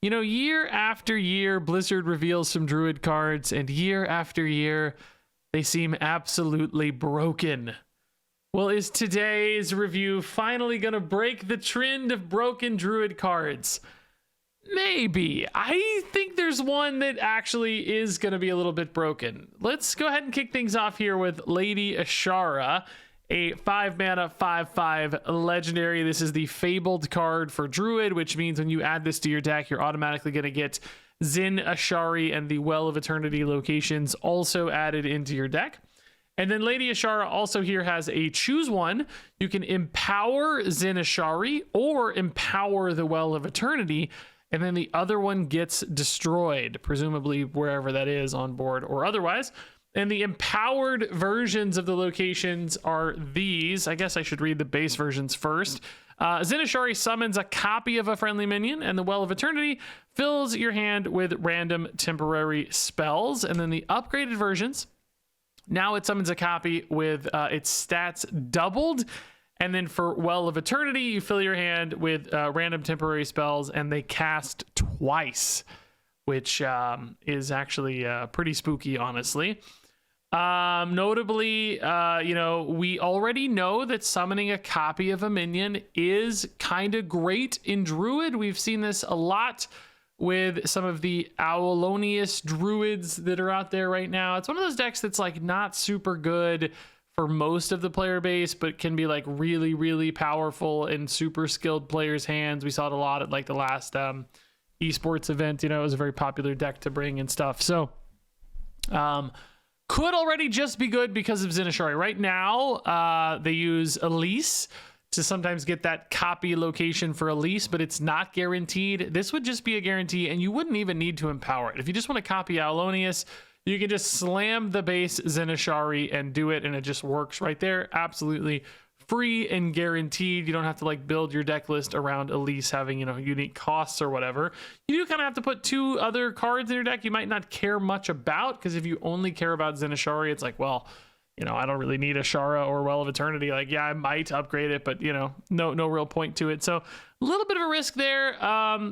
You know, year after year, Blizzard reveals some Druid cards, and year after year, they seem absolutely broken. Well, is today's review finally going to break the trend of broken Druid cards? Maybe. I think there's one that actually is going to be a little bit broken. Let's go ahead and kick things off here with Lady Ashara, a 5-mana 5/5 legendary. This is the Fabled card for Druid, which means when you add this to your deck, you're automatically going to get Zin Ashari and the Well of Eternity locations also added into your deck. And then Lady Ashara also here has a choose one. You can empower Zin Ashari or empower the Well of Eternity, and then the other one gets destroyed, presumably wherever that is on board or otherwise. And the empowered versions of the locations are these. I guess I should read the base versions first. Zin Ashari summons a copy of a friendly minion, and the Well of Eternity fills your hand with random temporary spells. And then the upgraded versions, now it summons a copy with its stats doubled. And then for Well of Eternity, you fill your hand with random temporary spells, and they cast twice, which is actually pretty spooky, honestly. Notably, we already know that summoning a copy of a minion is kind of great in Druid. We've seen this a lot with some of the Aulonius Druids that are out there right now. It's one of those decks that's like not super good for most of the player base, but can be like really, really powerful in super skilled players' hands. We saw it a lot at like the last esports event. You know, it was a very popular deck to bring and stuff. So could already just be good because of Zin Ashari. Right now, they use Elise to sometimes get that copy location for Elise, but it's not guaranteed. This would just be a guarantee, and you wouldn't even need to empower it. If you just want to copy Aulonius, you can just slam the base Zin Ashari and do it, and it just works right there. Absolutely free and guaranteed. You don't have to like build your deck list around Elise having, unique costs or whatever. You do kind of have to put two other cards in your deck you might not care much about, because if you only care about Zin Ashari, it's like, well, I don't really need Ashara or Well of Eternity. Like, yeah, I might upgrade it, but no real point to it. So a little bit of a risk there.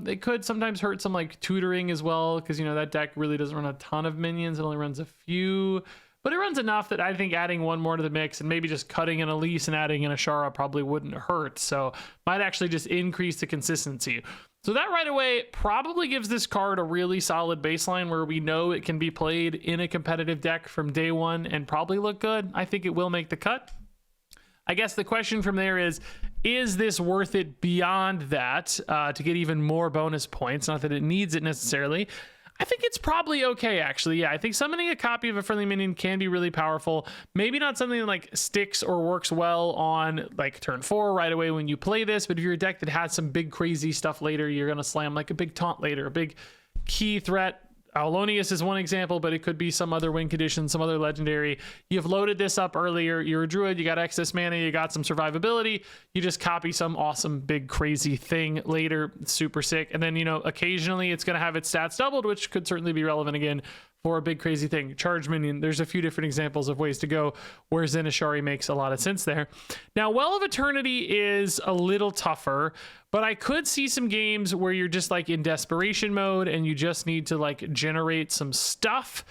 It could sometimes hurt some like tutoring as well, because that deck really doesn't run a ton of minions. It only runs a few, but it runs enough that I think adding one more to the mix and maybe just cutting an Elise and adding an Ashara probably wouldn't hurt. So might actually just increase the consistency. So that right away probably gives this card a really solid baseline where we know it can be played in a competitive deck from day one and probably look good. I think it will make the cut. I guess the question from there is this worth it beyond that to get even more bonus points? Not that it needs it necessarily. I think it's probably okay, actually. Yeah, I think summoning a copy of a friendly minion can be really powerful. Maybe not something that like sticks or works well on like turn 4 right away when you play this, but if you're a deck that has some big crazy stuff later, you're going to slam like a big taunt later, a big key threat. Aulonius is one example, but it could be some other win condition, some other legendary. You've loaded this up earlier. You're a druid. You got excess mana. You got some survivability. You just copy some awesome, big, crazy thing later. It's super sick. And then, occasionally it's going to have its stats doubled, which could certainly be relevant again for a big, crazy thing. Charge minion. There's a few different examples of ways to go where Zin Ashari makes a lot of sense there. Now, Well of Eternity is a little tougher, but I could see some games where you're just like in desperation mode and you just need to like generate some stuff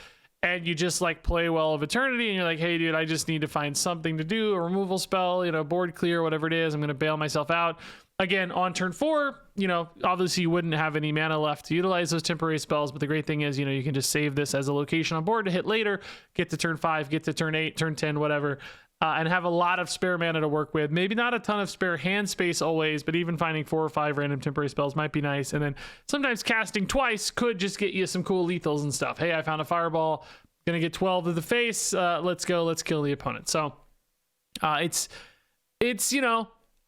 and you just like play Well of Eternity and you're like, hey dude, I just need to find something to do, a removal spell, board clear, whatever it is. I'm going to bail myself out. Again, on turn 4, obviously you wouldn't have any mana left to utilize those temporary spells, but the great thing is, you can just save this as a location on board to hit later, get to turn 5, get to turn 8, turn 10, whatever. And have a lot of spare mana to work with. Maybe not a ton of spare hand space always, but even finding 4 or 5 random temporary spells might be nice. And then sometimes casting twice could just get you some cool lethals and stuff. Hey, I found a fireball, gonna get 12 to the face. Let's go, let's kill the opponent. So it's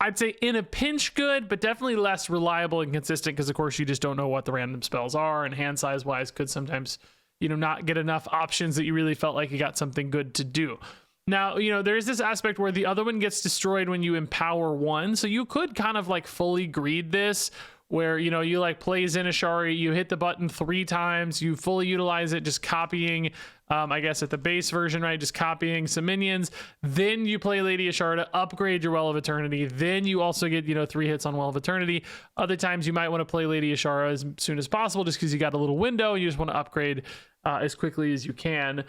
I'd say in a pinch good, but definitely less reliable and consistent because of course you just don't know what the random spells are, and hand size wise could sometimes not get enough options that you really felt like you got something good to do. Now, there's this aspect where the other one gets destroyed when you empower one. So you could kind of like fully greed this where, you know, you like play Zinashari, you hit the button 3 times, you fully utilize it, just copying, I guess at the base version, right? Just copying some minions. Then you play Lady Ashara to upgrade your Well of Eternity. Then you also get, you know, 3 hits on Well of Eternity. Other times you might want to play Lady Ashara as soon as possible just because you got a little window and you just want to upgrade as quickly as you can.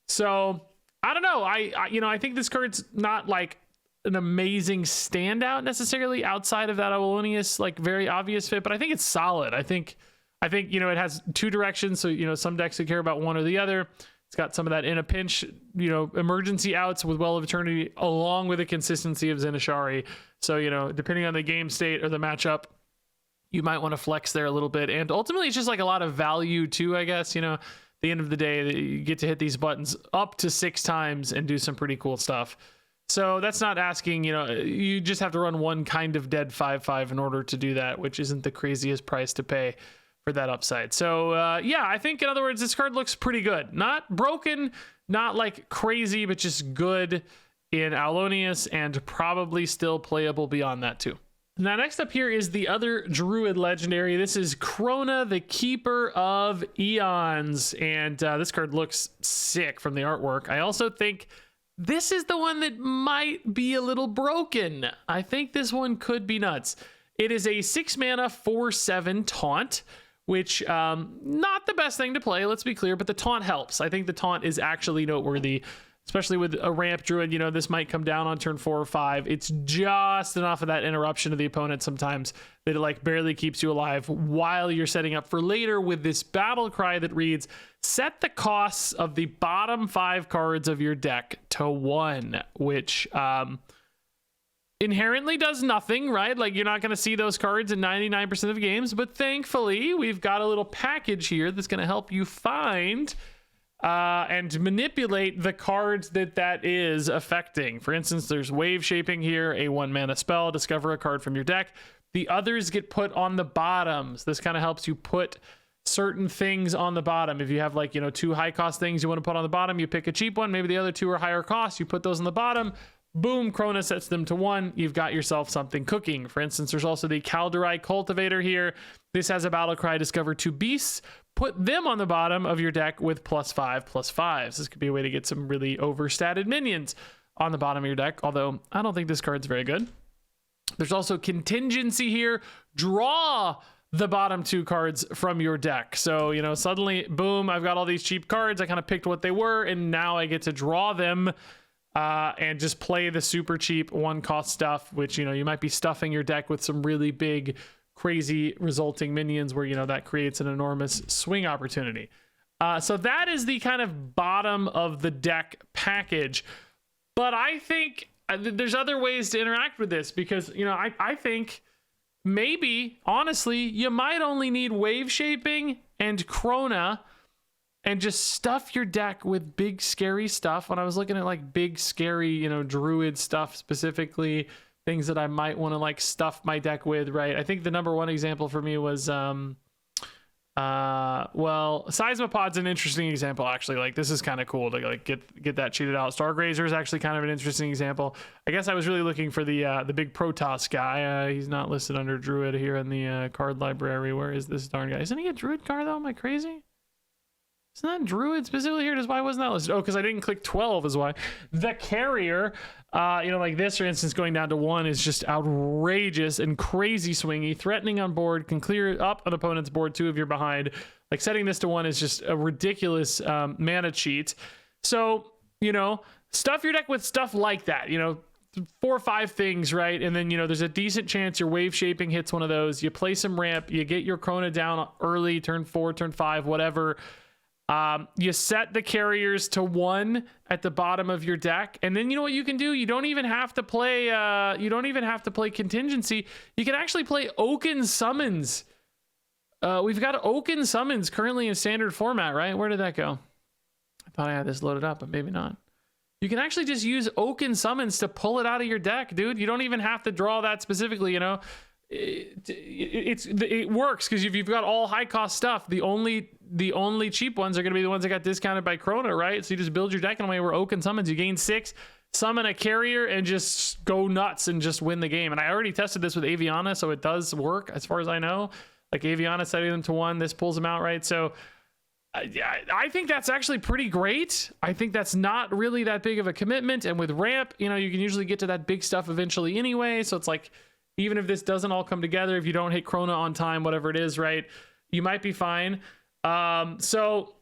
So I don't know. I think this card's not like an amazing standout necessarily outside of that Apollonius like very obvious fit, but I think it's solid. I think you know, it has 2 directions, so you know, some decks would care about one or the other. It's got some of that in a pinch, you know, emergency outs with Well of Eternity along with the consistency of Zinashari. So, you know, depending on the game state or the matchup, you might want to flex there a little bit. And ultimately it's just like a lot of value too, I guess. You know, at the end of the day, you get to hit these buttons up to 6 times and do some pretty cool stuff. So that's not asking, you know, you just have to run one kind of dead 5/5 in order to do that, which isn't the craziest price to pay for that upside. So yeah, I think in other words, this card looks pretty good. Not broken, not like crazy, but just good in Apollonius and probably still playable beyond that too. Now, next up here is the other Druid legendary. This is Krona, the Keeper of Eons. And this card looks sick from the artwork. I also think this is the one that might be a little broken. I think this one could be nuts. It is a 6 mana 4/7 taunt, which not the best thing to play, let's be clear, but the taunt helps. I think the taunt is actually noteworthy, especially with a ramp druid. You know, this might come down on turn 4 or 5. It's just enough of that interruption of the opponent sometimes that it like barely keeps you alive while you're setting up for later with this battle cry that reads, set the costs of the bottom 5 cards of your deck to 1, which inherently does nothing, right? Like you're not going to see those cards in 99% of games, but thankfully we've got a little package here that's going to help you find and manipulate the cards that is affecting. For instance, there's Wave Shaping here, a 1 mana spell, discover a card from your deck. The others get put on the bottoms. This kind of helps you put certain things on the bottom. If you have like, you know, 2 high cost things you want to put on the bottom, you pick a cheap one. Maybe the other 2 are higher cost. You put those on the bottom. Boom, Krona sets them to 1. You've got yourself something cooking. For instance, there's also the Kaldorei Cultivator here. This has a battle cry, discover 2 beasts. Put them on the bottom of your deck with +5/+5s. This could be a way to get some really overstated minions on the bottom of your deck, although I don't think this card's very good. There's also Contingency here. Draw the bottom 2 cards from your deck. So, you know, suddenly, boom, I've got all these cheap cards. I kind of picked what they were, and now I get to draw them and just play the super cheap 1 cost stuff, which, you know, you might be stuffing your deck with some really big, crazy resulting minions where, you know, that creates an enormous swing opportunity. So that is the kind of bottom of the deck package. But I think there's other ways to interact with this because, you know, I think maybe, honestly, you might only need Wave Shaping and Krona and just stuff your deck with big, scary stuff. When I was looking at like big, scary, you know, Druid stuff specifically, things that I might want to like stuff my deck with, right? I think the number 1 example for me was, well, Seismopod's an interesting example, actually. Like, this is kind of cool to like get that cheated out. Stargrazer is actually kind of an interesting example. I guess I was really looking for the big Protoss guy. He's not listed under Druid here in the card library. Where is this darn guy? Isn't he a Druid card though? Am I crazy? Isn't that Druid specifically here? Why wasn't that listed? Oh, because I didn't click 12 is why. The Carrier, you know, like this, for instance, going down to 1 is just outrageous and crazy swingy. Threatening on board, can clear up an opponent's board 2 if you're behind. Like setting this to 1 is just a ridiculous mana cheat. So, you know, stuff your deck with stuff like that, you know, 4 or 5 things, right? And then, you know, there's a decent chance your Wave Shaping hits one of those. You play some ramp, you get your Krona down early, turn 4, turn 5, whatever. You set the carriers to 1 at the bottom of your deck, and then you know what you can do? You don't even have to play. You don't even have to play Contingency. You can actually play Oaken Summons. We've got Oaken Summons currently in standard format, right? Where did that go? I thought I had this loaded up, but maybe not. You can actually just use Oaken Summons to pull it out of your deck, dude. You don't even have to draw that specifically. You know, it works because if you've got all high cost stuff, the only cheap ones are going to be the ones that got discounted by Krona, right? So you just build your deck in a way where Oaken Summons, you gain 6, summon a carrier and just go nuts and just win the game. And I already tested this with Aviana, so it does work as far as I know. Like Aviana setting them to 1, this pulls them out, right? So I think that's actually pretty great. I think that's not really that big of a commitment. And with ramp, you know, you can usually get to that big stuff eventually anyway. So it's like, even if this doesn't all come together, if you don't hit Chrono on time, whatever it is, right, you might be fine. So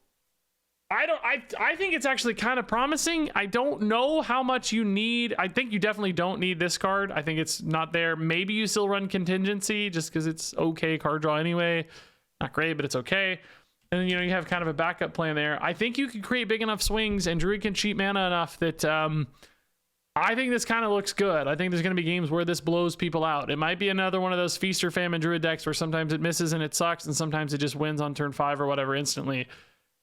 I think it's actually kind of promising. I don't know how much you need. I think you definitely don't need this card. I think it's not there. Maybe you still run contingency just because it's okay card draw anyway. Not great, but it's okay. And then, you know, you have kind of a backup plan there. I think you can create big enough swings, and Druid can cheat mana enough that I think this kind of looks good. I think there's going to be games where this blows people out. It might be another one of those feast or famine Druid decks where sometimes it misses and it sucks, and sometimes it just wins on turn 5 or whatever instantly.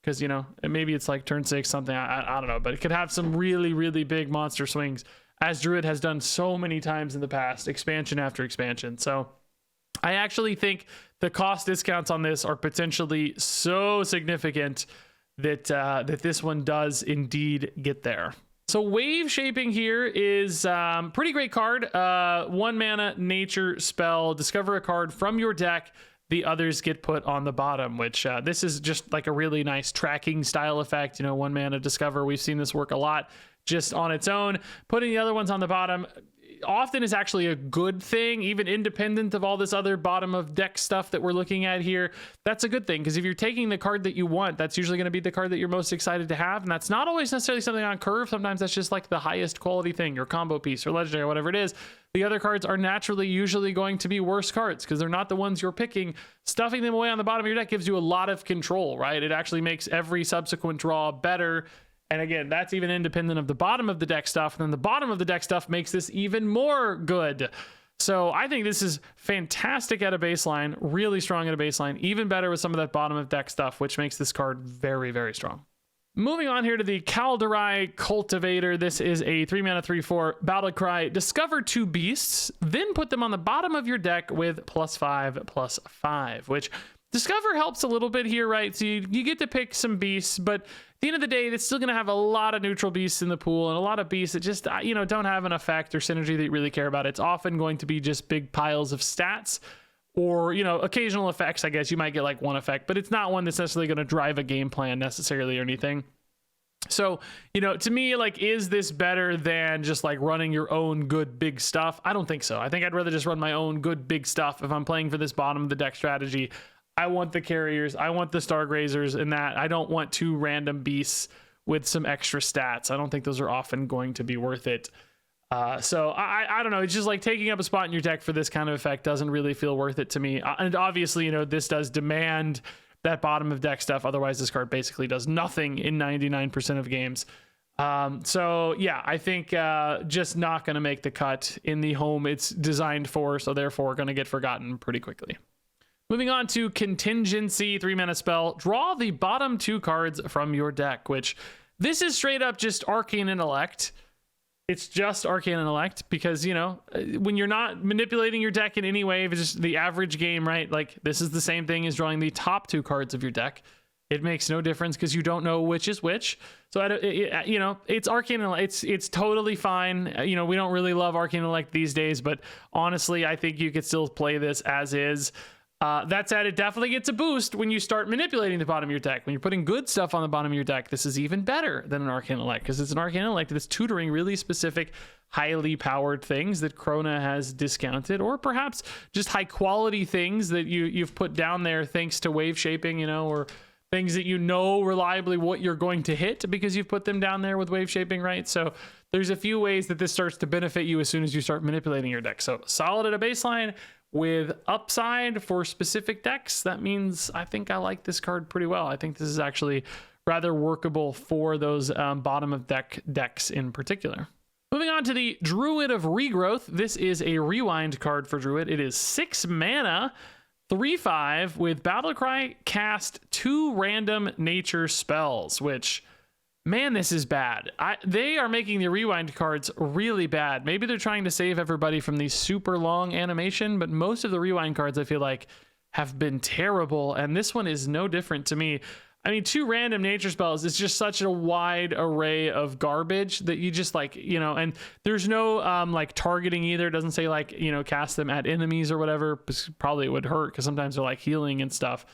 Because, you know, maybe it's like turn 6 something. I don't know, but it could have some really, really big monster swings, as Druid has done so many times in the past, expansion after expansion. So I actually think the cost discounts on this are potentially so significant that that this one does indeed get there. So wave shaping here is pretty great card. 1 mana nature spell. Discover a card from your deck. The others get put on the bottom, which this is just like a really nice tracking style effect. You know, 1 mana discover. We've seen this work a lot just on its own. Putting the other ones on the bottom often is actually a good thing, even independent of all this other bottom of deck stuff that we're looking at here. That's a good thing, because if you're taking the card that you want, that's usually going to be the card that you're most excited to have, and that's not always necessarily something on curve. Sometimes that's just like the highest quality thing, your combo piece or legendary or whatever it is. The other cards are naturally usually going to be worse cards because they're not the ones you're picking. Stuffing them away on the bottom of your deck gives you a lot of control, right? It actually makes every subsequent draw better. And again, that's even independent of the bottom of the deck stuff. And then the bottom of the deck stuff makes this even more good. So I think this is fantastic at a baseline, really strong at a baseline, even better with some of that bottom of deck stuff, which makes this card very, very strong. Moving on here to the Kalderai Cultivator. This is a 3 mana 3/4 battle cry. Discover 2 beasts, then put them on the bottom of your deck with +5/+5, which Discover helps a little bit here, right? So you get to pick some beasts, but at the end of the day, it's still going to have a lot of neutral beasts in the pool and a lot of beasts that just, you know, don't have an effect or synergy that you really care about. It's often going to be just big piles of stats or, you know, occasional effects. I guess you might get like one effect, but it's not one that's necessarily going to drive a game plan necessarily or anything. So, you know, to me, like, is this better than just like running your own good big stuff? I don't think so. I think I'd rather just run my own good big stuff if I'm playing for this bottom of the deck strategy. I want the carriers, I want the Stargrazers, and that I don't want 2 random beasts with some extra stats. I don't think those are often going to be worth it. So I don't know. It's just like taking up a spot in your deck for this kind of effect doesn't really feel worth it to me. And obviously, you know, this does demand that bottom of deck stuff. Otherwise, this card basically does nothing in 99% of games. So yeah, I think just not going to make the cut in the home it's designed for. So therefore, going to get forgotten pretty quickly. Moving on to Contingency, 3 mana spell. Draw the bottom 2 cards from your deck, which this is straight up just Arcane Intellect. It's just Arcane Intellect because, you know, when you're not manipulating your deck in any way, if it's just the average game, right? Like, this is the same thing as drawing the top 2 cards of your deck. It makes no difference because you don't know which is which. So, you know, it's Arcane Intellect. It's totally fine. You know, we don't really love Arcane Intellect these days, but honestly, I think you could still play this as is. That said, it definitely gets a boost when you start manipulating the bottom of your deck. When you're putting good stuff on the bottom of your deck, this is even better than an Arcane Intellect because it's an Arcane Intellect that's tutoring really specific, highly powered things that Krona has discounted, or perhaps just high quality things that you've put down there thanks to wave shaping, you know, or things that you know reliably what you're going to hit because you've put them down there with wave shaping, right? So there's a few ways that this starts to benefit you as soon as you start manipulating your deck. So solid at a baseline with upside for specific decks. That means I think I like this card pretty well. I think this is actually rather workable for those bottom of deck decks in particular. Moving on to the Druid of Regrowth. This is a rewind card for Druid. It is 6 mana, 3/5 with Battlecry, cast 2 random nature spells, which, man, this is bad. They are making the rewind cards really bad. Maybe they're trying to save everybody from the super long animation, but most of the rewind cards I feel like have been terrible, and this one is no different to me. I mean, 2 random nature spells is just such a wide array of garbage that you just like, you know, and there's no like targeting either. It doesn't say like, you know, cast them at enemies or whatever. Probably it would hurt because sometimes they're like healing and stuff.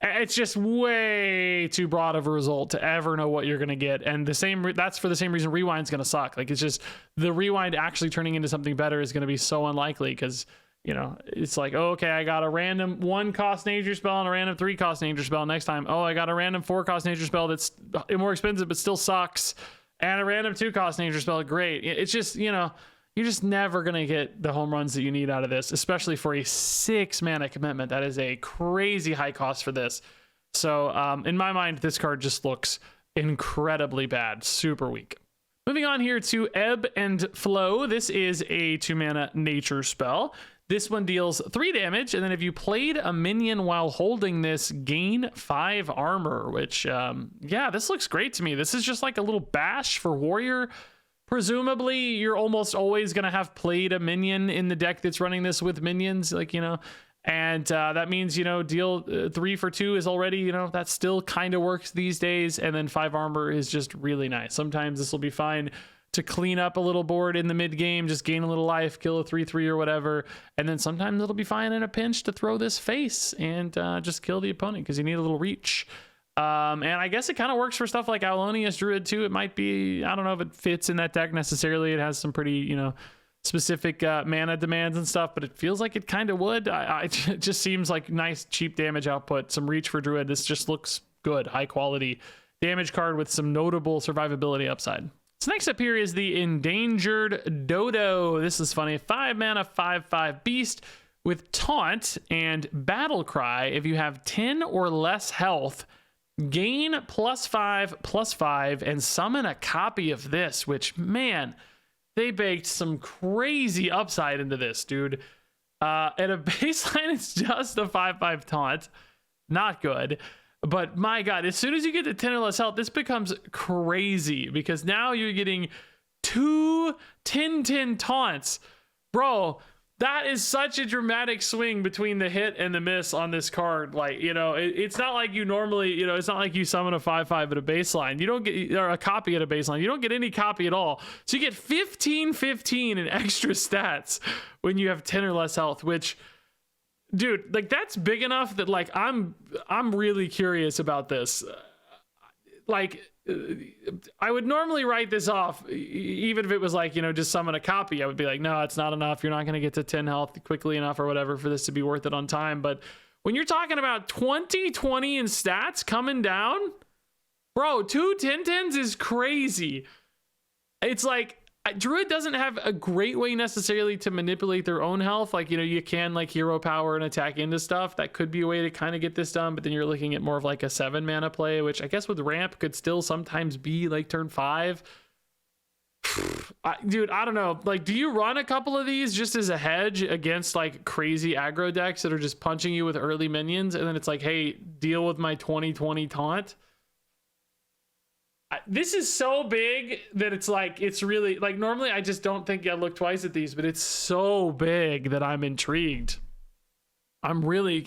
It's just way too broad of a result to ever know what you're going to get. And that's for the same reason Rewind's going to suck. Like, it's just the Rewind actually turning into something better is going to be so unlikely because, you know, it's like, oh, okay, I got a random 1-cost nature spell and a random 3-cost nature spell next time. Oh, I got a random 4-cost nature spell that's more expensive but still sucks, and a random 2-cost nature spell. Great. It's just, you know, you're just never going to get the home runs that you need out of this, especially for a 6-mana commitment. That is a crazy high cost for this. So in my mind, this card just looks incredibly bad, super weak. Moving on here to Ebb and Flow. This is a 2-mana nature spell. This one deals 3 damage, and then if you played a minion while holding this, gain 5 armor, which, yeah, this looks great to me. This is just like a little bash for warrior. Presumably, you're almost always going to have played a minion in the deck that's running this with minions, like, you know, and that means, you know, deal 3 for 2 is already, you know, that still kind of works these days, and then 5 armor is just really nice. Sometimes this will be fine to clean up a little board in the mid game, just gain a little life, kill a 3/3 or whatever. And then sometimes it'll be fine in a pinch to throw this face and just kill the opponent because you need a little reach. And I guess it kind of works for stuff like Aulonius Druid too. It might be, I don't know if it fits in that deck necessarily. It has some pretty, you know, specific mana demands and stuff, but it feels like it kind of would. It just seems like nice, cheap damage output, some reach for Druid. This just looks good, high quality damage card with some notable survivability upside. So next up here is the Endangered Dodo. This is funny. 5-mana, 5/5 beast with Taunt and Battle Cry. If you have 10 or less health, gain +5/+5 and summon a copy of this, which, man, they baked some crazy upside into this, dude. At a baseline, it's just a 5/5 Taunt. Not good. But my God, as soon as you get to 10 or less health, this becomes crazy because now you're getting 2 10/10 taunts. Bro, that is such a dramatic swing between the hit and the miss on this card. Like, you know, it's not like you normally, you know, it's not like you summon a 5/5 at a baseline. You don't get, or a copy at a baseline. You don't get any copy at all. So you get 15/15 in extra stats when you have 10 or less health, which, dude, like, that's big enough that, like, I'm really curious about this. Like, I would normally write this off, even if it was like, you know, just summon a copy. I would be like, no, it's not enough. You're not going to get to 10 health quickly enough or whatever for this to be worth it on time. But when you're talking about 20/20 in stats coming down, bro, 2 10/10s is crazy. It's like, Druid doesn't have a great way necessarily to manipulate their own health. Like, you know, you can like hero power and attack into stuff. That could be a way to kind of get this done, but then you're looking at more of like a 7-mana play, which I guess with ramp could still sometimes be like turn 5. Dude, I don't know. Like, do you run a couple of these just as a hedge against like crazy aggro decks that are just punching you with early minions? And then it's like, hey, deal with my 20/20 taunt. This is so big that it's like, it's really like, normally I just don't think I'd look twice at these, but it's so big that I'm intrigued. I'm really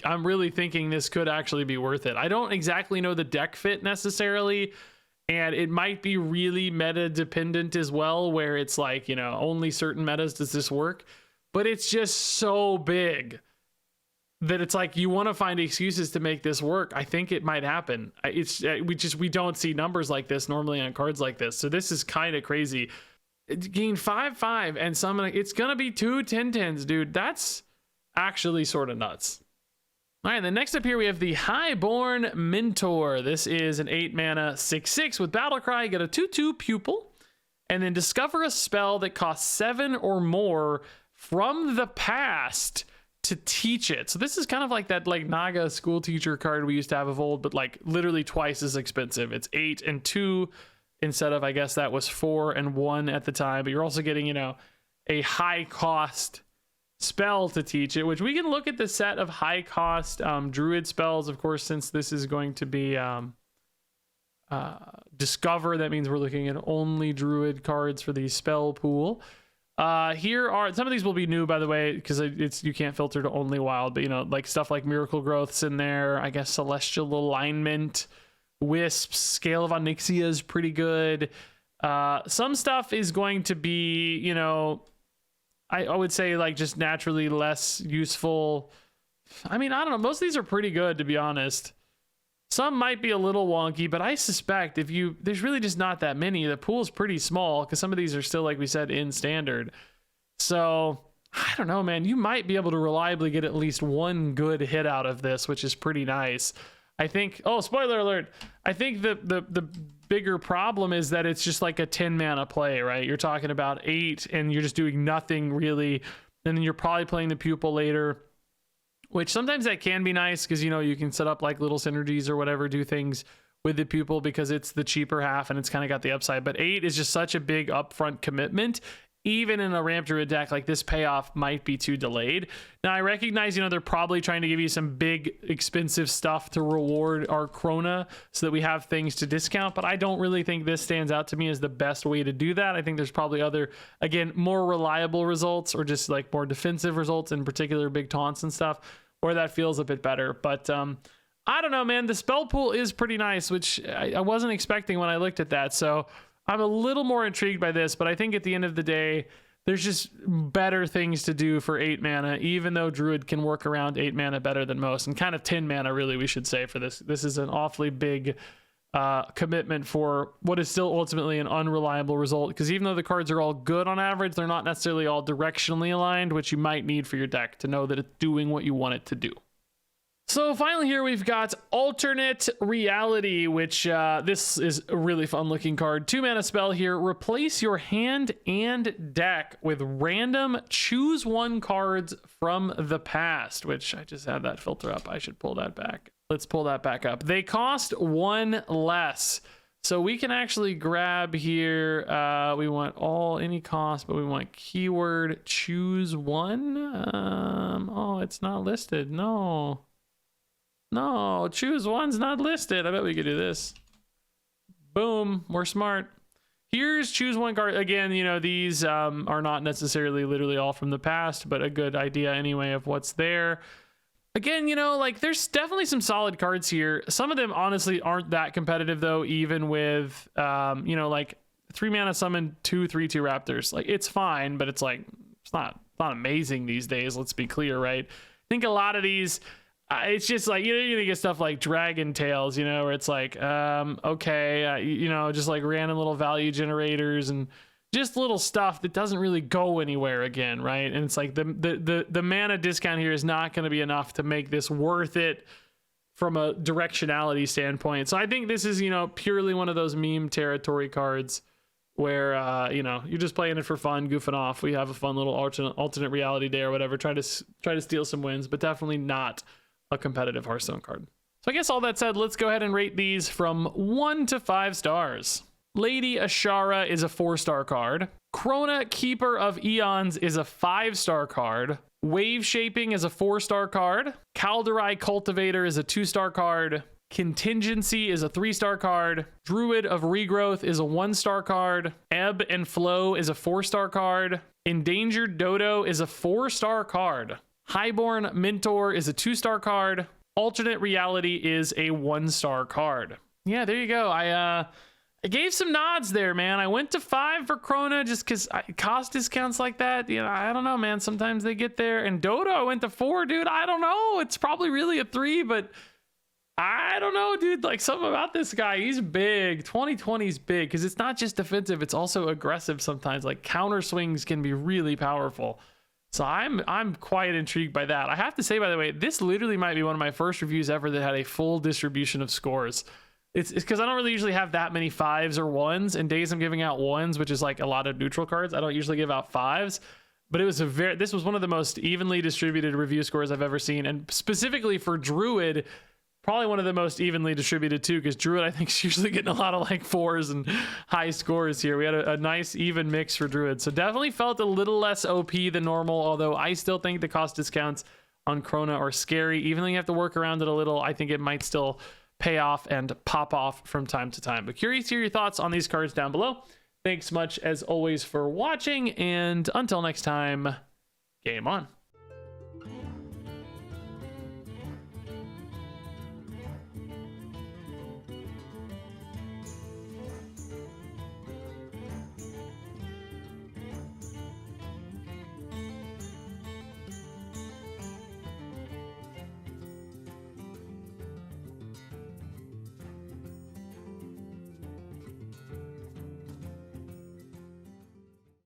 thinking this could actually be worth it. I don't exactly know the deck fit necessarily, and it might be really meta dependent as well, where it's like, you know, only certain metas does this work, but it's just so big that it's like you want to find excuses to make this work. I think it might happen. We don't see numbers like this normally on cards like this, so this is kind of crazy. Gain 5/5 and summon. It's gonna be 2 10/10s, dude. That's actually sort of nuts. All right, then next up here we have the Highborn Mentor. This is an 8-mana 6/6 with Battle Cry. You get a 2/2 Pupil, and then discover a spell that costs 7 or more from the past to teach it. So this is kind of like that like Naga school teacher card we used to have of old, but like literally twice as expensive. It's 8 and 2 instead of, I guess that was 4 and 1 at the time, but you're also getting, you know, a high cost spell to teach it, which we can look at the set of high cost Druid spells, of course, since this is going to be Discover. That means we're looking at only Druid cards for the spell pool. Here are some of these will be new, by the way, because you can't filter to only wild, but you know, like stuff like Miracle Growth's in there. I guess Celestial Alignment, Wisps, Scale of Onyxia is pretty good. Some stuff is going to be, you know, I would say like just naturally less useful. I mean, I don't know. Most of these are pretty good, to be honest. Some might be a little wonky, but I suspect there's really just not that many. The pool's pretty small because some of these are still, like we said, in standard. So I don't know, man. You might be able to reliably get at least one good hit out of this, which is pretty nice. I think, oh, spoiler alert. I think the bigger problem is that it's just like a 10 mana play, right? You're talking about 8 and you're just doing nothing really. And then you're probably playing the Pupil later, which sometimes that can be nice because, you know, you can set up like little synergies or whatever, do things with the Pupil because it's the cheaper half and it's kind of got the upside. But 8 is just such a big upfront commitment. Even in a Ramp Druid deck, like this payoff might be too delayed. Now, I recognize, you know, they're probably trying to give you some big, expensive stuff to reward our Krona so that we have things to discount, but I don't really think this stands out to me as the best way to do that. I think there's probably other, again, more reliable results or just like more defensive results, in particular big taunts and stuff, where that feels a bit better. But I don't know, man. The spell pool is pretty nice, which I wasn't expecting when I looked at that. So I'm a little more intrigued by this, but I think at the end of the day, there's just better things to do for 8 mana, even though Druid can work around 8 mana better than most, and kind of 10 mana, really, we should say, for this. This is an awfully big commitment for what is still ultimately an unreliable result, because even though the cards are all good on average, they're not necessarily all directionally aligned, which you might need for your deck to know that it's doing what you want it to do. So finally here we've got Alternate Reality, which this is a really fun looking card. 2 mana spell here. Replace your hand and deck with random choose one cards from the past, which I just had that filter up. I should pull that back. Let's pull that back up. They cost 1 less. So we can actually grab here. We want any cost, but we want keyword choose one. Oh, it's not listed. No, choose one's not listed. I bet we could do this. Boom, we're smart. Here's choose one card. Again, you know, these are not necessarily literally all from the past, but a good idea anyway of what's there. Again, you know, like there's definitely some solid cards here. Some of them honestly aren't that competitive though, even with, you know, like 3 mana summon 2/3/2 Raptors. Like it's fine, but it's like, it's not amazing these days. Let's be clear, right? I think a lot of these, it's just like, you're gonna get stuff like Dragon Tails, you know, where it's like, okay, you know, just like random little value generators and just little stuff that doesn't really go anywhere again, right? And it's like the mana discount here is not going to be enough to make this worth it from a directionality standpoint. So I think this is, you know, purely one of those meme territory cards where, you know, you're just playing it for fun, goofing off. We have a fun little alternate reality day or whatever, try to steal some wins, but definitely not a competitive Hearthstone card. So I guess all that said, let's go ahead and rate these from 1 to 5 stars. Lady Ashara is a 4-star card. Krona, Keeper of Eons is a 5-star card. Wave Shaping is a 4-star card. Kalderai Cultivator is a 2-star card. Contingency is a 3-star card. Druid of Regrowth is a 1-star card. Ebb and Flow is a 4-star card. Endangered Dodo is a 4-star card. Highborn Mentor is a 2-star card. Alternate Reality is a 1-star card. Yeah, there you go. I gave some nods there, man. I went to 5 for Krona just because cost discounts like that. You know, I don't know, man. Sometimes they get there. And Dodo, I went to 4, dude. I don't know. It's probably really a 3, but I don't know, dude. Like something about this guy. He's big. 2020 is big because it's not just defensive. It's also aggressive sometimes. Like counter swings can be really powerful. So I'm quite intrigued by that. I have to say, by the way, this literally might be one of my first reviews ever that had a full distribution of scores. It's because I don't really usually have that many 5s or 1s, and days I'm giving out 1s, which is like a lot of neutral cards. I don't usually give out 5s, but this was one of the most evenly distributed review scores I've ever seen, and specifically for Druid, probably one of the most evenly distributed too, because Druid I think is usually getting a lot of like 4s and high scores here. We had a nice even mix for Druid, so definitely felt a little less OP than normal, although I still think the cost discounts on Krona are scary. Even though you have to work around it a little, I think it might still pay off and pop off from time to time. But curious to hear your thoughts on these cards down below. Thanks much as always for watching, and until next time, game on.